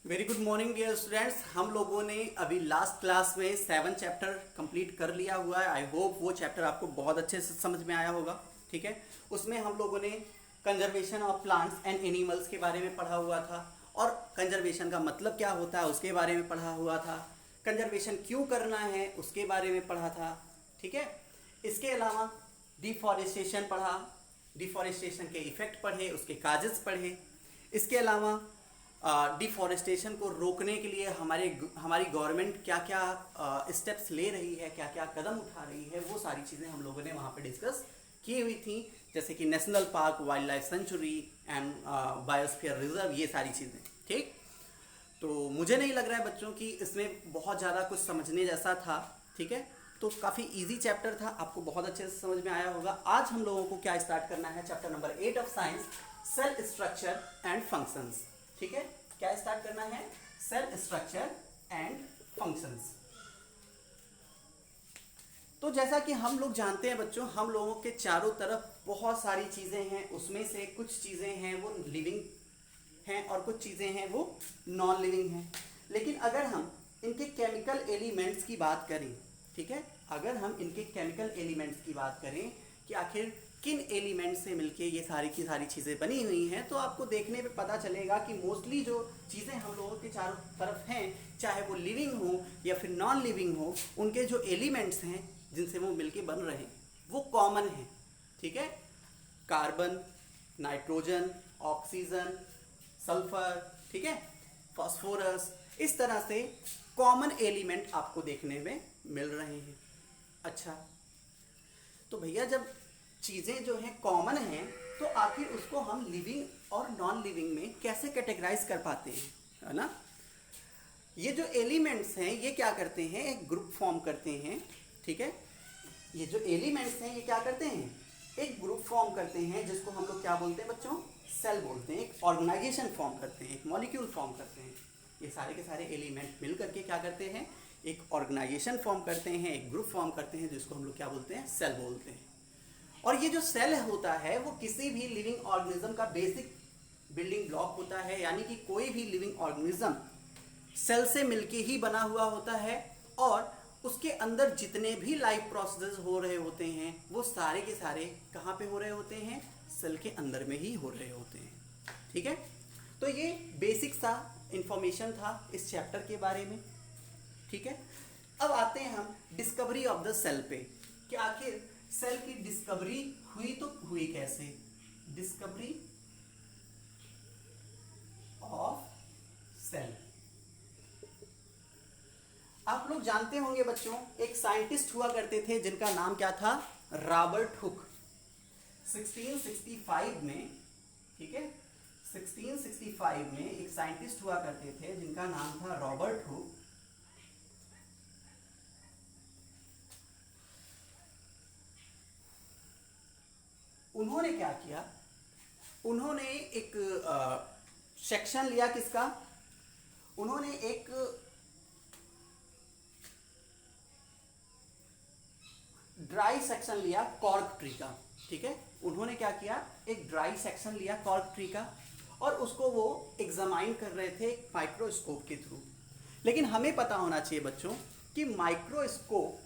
Very good morning dear students. हम लोगों ने अभी लास्ट क्लास में 7 चैप्टर कंप्लीट कर लिया हुआ है। आई होप वो चैप्टर आपको बहुत अच्छे से समझ में आया होगा। ठीक है, उसमें हम लोगों ने conservation of plants and animals के बारे में पढ़ा हुआ था और कंजर्वेशन का मतलब क्या होता है उसके बारे में पढ़ा हुआ था। कंजर्वेशन क्यों करना है उसके बारे में पढ़ा था। ठीक है, इसके अलावा डिफॉरेस्टेशन पढ़ा, डिफॉरेस्टेशन के इफेक्ट पढ़े, उसके काजेस पढ़े। इसके अलावा डिफॉरेस्टेशन को रोकने के लिए हमारी गवर्नमेंट क्या क्या स्टेप्स ले रही है, क्या क्या कदम उठा रही है, वो सारी चीज़ें हम लोगों ने वहाँ पे डिस्कस की हुई थी। जैसे कि national park, wild life sanctuary and biosphere reserve, ये सारी चीज़ें। ठीक, तो मुझे नहीं लग रहा है बच्चों कि इसमें बहुत ज़्यादा कुछ समझने जैसा था। ठीक है, तो काफ़ी इजी चैप्टर था, आपको बहुत अच्छे से समझ में आया होगा। आज हम लोगों को क्या स्टार्ट करना है, chapter number 8 of science, cell structure and functions. ठीक है, क्या स्टार्ट करना है, सेल स्ट्रक्चर एंड फंक्शंस। तो जैसा कि हम लोग जानते हैं बच्चों, हम लोगों के चारों तरफ बहुत सारी चीजें हैं, उसमें से कुछ चीजें हैं वो लिविंग हैं और कुछ चीजें हैं वो नॉन लिविंग हैं। लेकिन अगर हम इनके केमिकल एलिमेंट्स की बात करें, ठीक है, अगर हम इनके केमिकल एलिमेंट्स की बात करें कि आखिर किन एलिमेंट से मिलके ये सारी की सारी चीज़ें बनी हुई हैं, तो आपको देखने पे पता चलेगा कि मोस्टली जो चीज़ें हम लोगों के चारों तरफ हैं, चाहे वो लिविंग हो या फिर नॉन लिविंग हो, उनके जो एलिमेंट्स हैं जिनसे वो मिलके बन रहे हैं वो कॉमन हैं। ठीक है, कार्बन, नाइट्रोजन, ऑक्सीजन, सल्फर, ठीक है, फास्फोरस, इस तरह से कॉमन एलिमेंट आपको देखने में मिल रहे हैं। अच्छा, तो भैया जब चीज़ें जो हैं कॉमन हैं, तो आखिर उसको हम लिविंग और नॉन लिविंग में कैसे कैटेगराइज कर पाते हैं, है ना। ये जो एलिमेंट्स हैं ये क्या करते हैं, एक ग्रुप फॉर्म करते हैं। ठीक है, ये जो एलिमेंट्स हैं ये क्या करते हैं, एक ग्रुप फॉर्म करते हैं, जिसको हम लोग क्या बोलते हैं बच्चों, सेल बोलते हैं। एक ऑर्गेनाइजेशन फॉर्म करते हैं, एक मॉलिक्यूल फॉर्म करते हैं। ये सारे के सारे एलिमेंट मिल करके क्या करते हैं, एक ऑर्गेनाइजेशन फॉर्म करते हैं, एक ग्रुप फॉर्म करते हैं, जिसको हम लोग क्या बोलते हैं, सेल बोलते हैं। और ये जो सेल होता है वो किसी भी लिविंग ऑर्गेनिज्म का बेसिक बिल्डिंग ब्लॉक होता है, यानी कि कोई भी लिविंग ऑर्गेनिज्म सेल से मिलके ही बना हुआ होता है और उसके अंदर जितने भी लाइफ प्रोसेसेस हो रहे होते हैं वो सारे के सारे कहाँ पे हो रहे होते हैं, सेल के अंदर में ही हो रहे होते हैं। ठीक है, तो ये बेसिक सा इंफॉर्मेशन था इस चैप्टर के बारे में। ठीक है, अब आते हैं हम डिस्कवरी ऑफ द सेल पे कि आखिर सेल की डिस्कवरी हुई तो हुई कैसे। डिस्कवरी ऑफ सेल, आप लोग जानते होंगे बच्चों, एक साइंटिस्ट हुआ करते थे जिनका नाम क्या था, रॉबर्ट हुक। 1665 में, ठीक है, 1665 में एक साइंटिस्ट हुआ करते थे जिनका नाम था रॉबर्ट हुक। उन्होंने क्या किया, उन्होंने एक सेक्शन लिया, किसका, उन्होंने एक ड्राई सेक्शन लिया कॉर्क ट्री का। ठीक है, उन्होंने क्या किया, एक ड्राई सेक्शन लिया कॉर्क ट्री का और उसको वो एग्जामाइन कर रहे थे माइक्रोस्कोप के थ्रू। लेकिन हमें पता होना चाहिए बच्चों कि माइक्रोस्कोप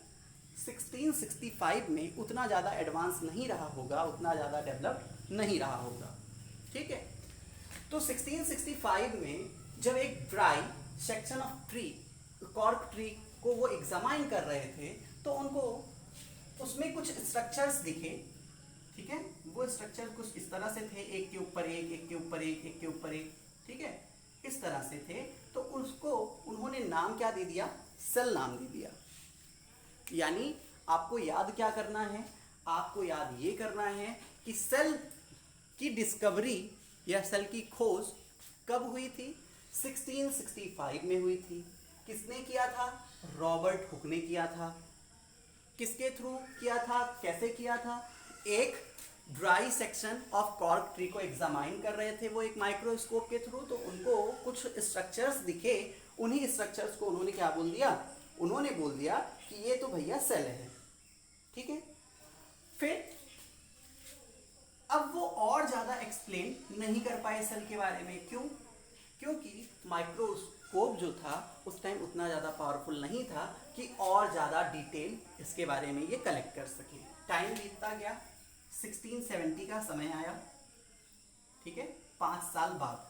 1665 में उतना ज़्यादा एडवांस नहीं रहा होगा, उतना ज़्यादा डेवलप नहीं रहा होगा। ठीक है, तो 1665 में जब एक dry section of tree, cork tree को वो एग्जामाइन कर रहे थे, तो उनको उसमें कुछ स्ट्रक्चर्स दिखे। ठीक है, वो स्ट्रक्चर कुछ इस तरह से थे, एक के ऊपर एक, एक के ऊपर एक, एक के ऊपर एक। ठीक है, इस तरह से थे, तो उसको उन्होंने नाम क्या दे दिया, सेल नाम दे दिया। यानी आपको याद क्या करना है, आपको याद ये करना है कि सेल की डिस्कवरी या सेल की खोज कब हुई थी, 1665 में हुई थी। किसने किया था, रॉबर्ट हुक ने किया था। किसके थ्रू किया था, कैसे किया था, एक dry section of cork tree को एग्जामाइन कर रहे थे वो एक माइक्रोस्कोप के थ्रू, तो उनको कुछ स्ट्रक्चर्स दिखे। उन्हीं स्ट्रक्चर्स को उन्होंने क्या बोल दिया, उन्होंने बोल दिया कि ये तो भैया सेल है। ठीक है, फिर अब वो और ज्यादा एक्सप्लेन नहीं कर पाए सेल के बारे में। क्यों, क्योंकि माइक्रोस्कोप जो था उस टाइम उतना ज़्यादा पावरफुल नहीं था कि और ज़्यादा डिटेल इसके बारे में ये कलेक्ट कर सकें। टाइम बीतता गया, 1670 का समय आया, ठीक है, 5 साल बाद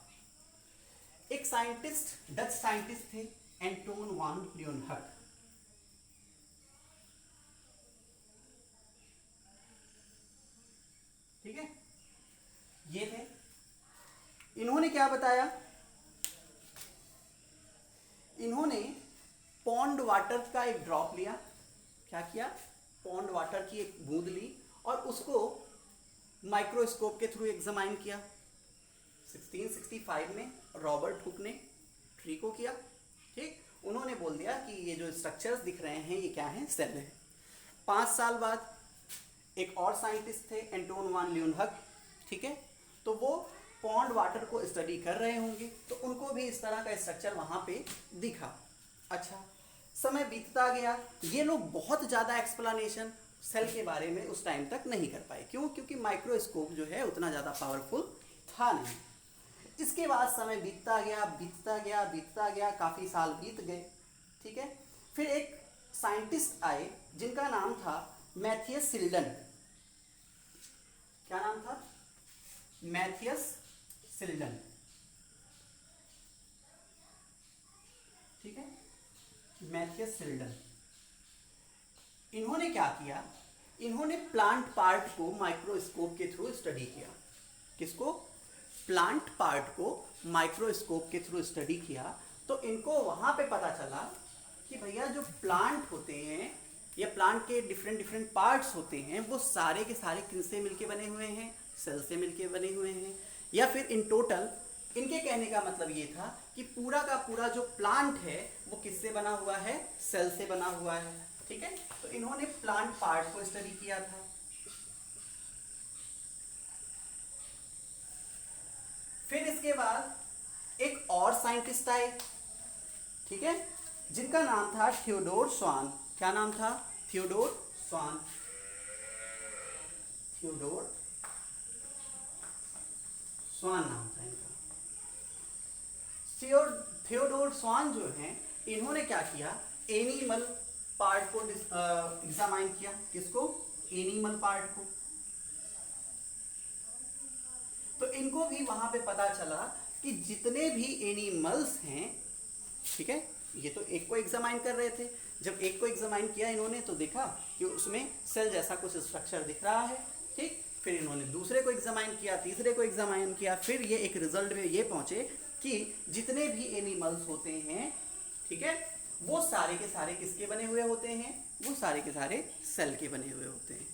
एक साइंटिस्ट, डच साइंटिस्ट थे, एंटोन वान ल्यूनहक। ठीक है, ये थे। इन्होंने क्या बताया, इन्होंने पॉन्ड वाटर का एक ड्रॉप लिया, क्या किया, पॉन्ड वाटर की एक बूंद ली और उसको माइक्रोस्कोप के थ्रू एग्जामाइन किया। 1665 में रॉबर्ट हुक ने ट्री को किया। ठीक, उन्होंने बोल दिया कि ये जो स्ट्रक्चर्स दिख रहे हैं ये क्या है, सेल है। 5 साल बाद एक और साइंटिस्ट थे, एंटोन वान ल्यूनहक। ठीक है, तो वो पॉन्ड वाटर को स्टडी कर रहे होंगे, तो उनको भी इस तरह का स्ट्रक्चर वहां पे दिखा। अच्छा, समय बीतता गया, ये लोग बहुत ज़्यादा एक्सप्लेनेशन सेल के बारे में उस टाइम तक नहीं कर पाए। क्यों? क्योंकि माइक्रोस्कोप जो है उतना ज़्यादा पावरफुल था नहीं। इसके बाद समय बीतता गया, बीतता गया, बीतता गया, काफ़ी साल बीत गए। ठीक है, फिर एक साइंटिस्ट आए जिनका नाम था मैथियस सिल्डन। क्या नाम था? मैथियस सिल्डन। ठीक है, मैथियस सिल्डन। इन्होंने क्या किया, इन्होंने प्लांट पार्ट को माइक्रोस्कोप के थ्रू स्टडी किया। किसको? प्लांट पार्ट को माइक्रोस्कोप के थ्रू स्टडी किया। तो इनको वहां पे पता चला कि भैया जो प्लांट होते हैं या प्लांट के डिफरेंट डिफरेंट पार्ट्स होते हैं वो सारे के सारे किनसे मिलके बने हुए हैं, सेल से मिलके बने हुए हैं। या फिर इन टोटल इनके कहने का मतलब ये था कि पूरा का पूरा जो प्लांट है वो किससे बना हुआ है, सेल से बना हुआ है। ठीक है, तो इन्होंने प्लांट पार्ट को स्टडी किया था। फिर इसके बाद एक और साइंटिस्ट आए, ठीक है, जिनका नाम था थियोडोर स्वान। क्या नाम था? थियोडोर स्वान। थियोडोर स्वान नाम था इनका। थियोडोर स्वान जो हैं, इन्होंने क्या किया, एनिमल पार्ट को एग्जामाइन किया। किसको? एनिमल पार्ट को। तो इनको भी वहां पे पता चला कि जितने भी एनिमल्स हैं, ठीक है, ये तो एक को एग्जामाइन कर रहे थे। जब एक को एग्जामाइन किया इन्होंने तो देखा कि उसमें सेल जैसा कुछ स्ट्रक्चर दिख रहा है। ठीक, फिर इन्होंने दूसरे को एग्जामाइन किया, तीसरे को एग्जामाइन किया, फिर ये एक रिजल्ट में ये पहुंचे कि जितने भी एनिमल्स होते हैं, ठीक है, वो सारे के सारे किसके बने हुए होते हैं, वो सारे के सारे सेल के बने हुए होते हैं।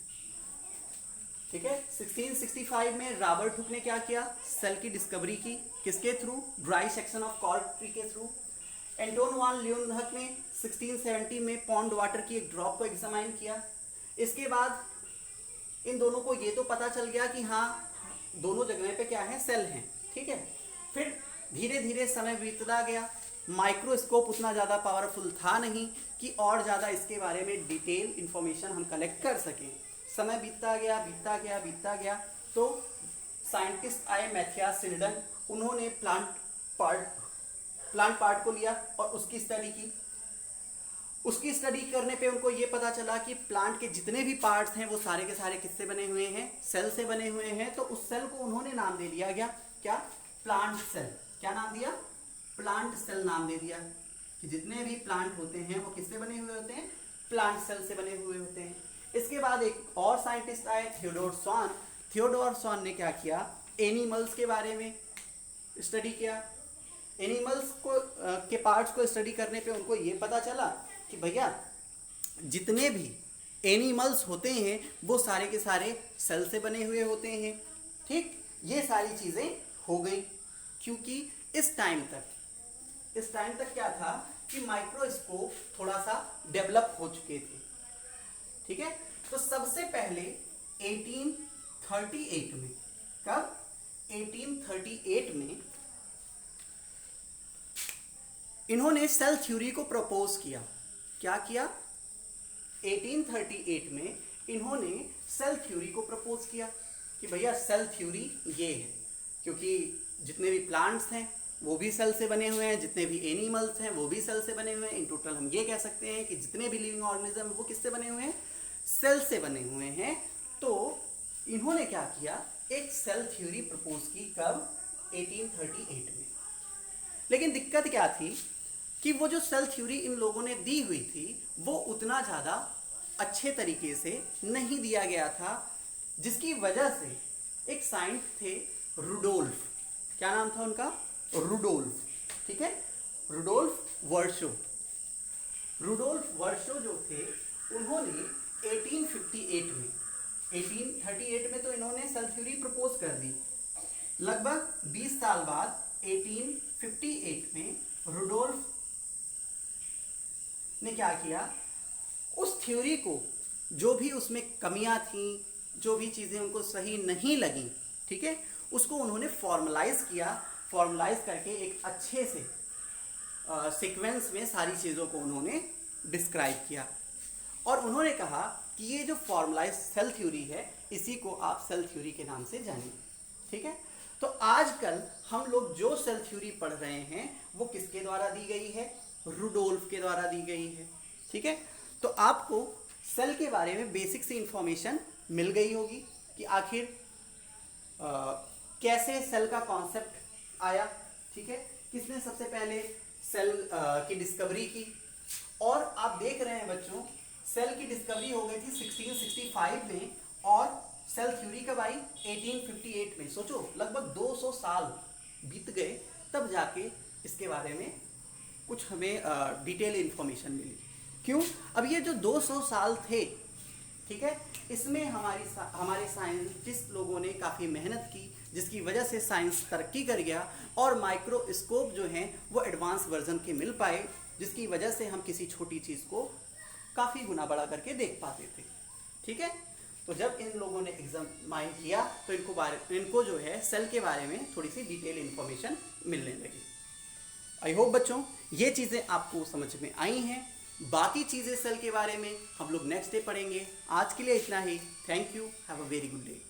ठीक है, 1665 में रॉबर्ट हुक ने क्या किया, सेल की डिस्कवरी की। किसके through? Dry section of cork tree के थ्रू। एंटोन वान ल्यूनहक ने 1670 में पॉन्ड वाटर की एक ड्रॉप को एग्जामाइन किया। इसके बाद इन दोनों को ये तो पता चल गया कि हाँ दोनों जगह पे क्या है, सेल हैं। ठीक है, फिर धीरे धीरे समय बीतता गया। माइक्रोस्कोप उतना ज़्यादा पावरफुल था नहीं कि और ज़्यादा इसके बारे में डिटेल इंफॉर्मेशन हम कलेक्ट कर सकें। समय बीतता गया, बीतता गया, बीतता गया, तो साइंटिस्ट आए मैथियस सिल्डन। उन्होंने प्लांट पार्ट को लिया और उसकी स्टडी की। उसकी स्टडी करने पे उनको ये पता चला कि प्लांट के जितने भी पार्ट्स हैं वो सारे के सारे किससे बने हुए हैं, सेल से बने हुए हैं। तो उस सेल को उन्होंने नाम दे दिया गया, क्या? Plant cell. क्या नाम दिया? प्लांट सेल नाम दे दिया कि जितने भी प्लांट होते हैं वो किससे बने हुए होते हैं, प्लांट सेल से बने हुए होते हैं। इसके बाद एक और साइंटिस्ट आए, थियोडोर स्वान। थियोडोर स्वान ने क्या किया, एनिमल्स के बारे में स्टडी किया। एनिमल्स को के पार्ट्स को स्टडी करने पे उनको ये पता चला कि भैया जितने भी एनिमल्स होते हैं वो सारे के सारे सेल से बने हुए होते हैं। ठीक, ये सारी चीज़ें हो गई क्योंकि इस टाइम तक क्या था कि माइक्रोस्कोप थोड़ा सा डेवलप हो चुके थे। ठीक है, तो सबसे पहले 1838 में, कब? 1838 में इन्होंने सेल थ्योरी को प्रपोज किया। क्या किया? 1838 में इन्होंने सेल थ्योरी को प्रपोज किया कि भैया सेल थ्योरी ये है, क्योंकि जितने भी प्लांट्स हैं वो भी सेल से बने हुए हैं, जितने भी एनिमल्स हैं वो भी सेल से बने हुए हैं। इन टोटल हम ये कह सकते हैं कि जितने भी लिविंग ऑर्गेनिज्म वो किससे बने हुए हैं, सेल से बने हुए हैं। तो इन्होंने क्या किया, एक सेल थ्योरी प्रपोज की, कब, 1838 में। लेकिन दिक्कत क्या थी कि वो जो सेल थ्योरी इन लोगों ने दी हुई थी वो उतना ज़्यादा अच्छे तरीके से नहीं दिया गया था, जिसकी वजह से एक साइंटिस्ट थे रुडोल्फ, क्या नाम था उनका, रुडोल्फ, ठीक है, रुडोल्फ वर्शो। रुडोल्फ वर्शो जो थे उन्होंने 1858 में, 1838 में तो इन्होंने सेल थ्योरी प्रपोज कर दी। लगभग 20 साल बाद 1858 में रुडोल्फ ने क्या किया, उस थ्योरी को, जो भी उसमें कमियां थी, जो भी चीज़ें उनको सही नहीं लगी, ठीक है, उसको उन्होंने फॉर्मलाइज किया। फॉर्मलाइज करके एक अच्छे से सीक्वेंस में सारी चीज़ों को उन्होंने डिस्क्राइब किया। और उन्होंने कहा कि ये जो फॉर्मलाइज सेल थ्योरी है इसी को आप सेल थ्योरी के नाम से जानिए, ठीक है। तो आजकल हम लोग जो सेल थ्योरी पढ़ रहे हैं वो किसके द्वारा दी गई है, रुडोल्फ के द्वारा दी गई है, ठीक है। तो आपको सेल के बारे में बेसिक सी इंफॉर्मेशन मिल गई होगी कि आखिर कैसे सेल का कॉन्सेप्ट आया, ठीक है, किसने सबसे पहले सेल की डिस्कवरी की। और आप देख रहे हैं बच्चों, सेल की डिस्कवरी हो गई थी 1665 में और सेल थ्योरी कब आई, 1858 में। सोचो लगभग 200 साल बीत गए तब जाके इसके बारे में कुछ हमें डिटेल इंफॉर्मेशन मिली। क्यों, अब ये जो 200 साल थे, ठीक है, इसमें हमारे साइंटिस्ट लोगों ने काफ़ी मेहनत की, जिसकी वजह से साइंस तरक्की कर गया और माइक्रोस्कोप जो हैं वो एडवांस वर्जन के मिल पाए, जिसकी वजह से हम किसी छोटी चीज़ को काफ़ी गुना बड़ा करके देख पाते थे, ठीक है। तो जब इन लोगों ने एग्जामाइन किया तो इनको जो है सेल के बारे में थोड़ी सी डिटेल इंफॉर्मेशन मिलने लगी। आई होप बच्चों ये चीज़ें आपको समझ में आई हैं। बाकी चीज़ें सेल के बारे में हम लोग नेक्स्ट डे पढ़ेंगे। आज के लिए इतना ही। Thank you, have a very good day.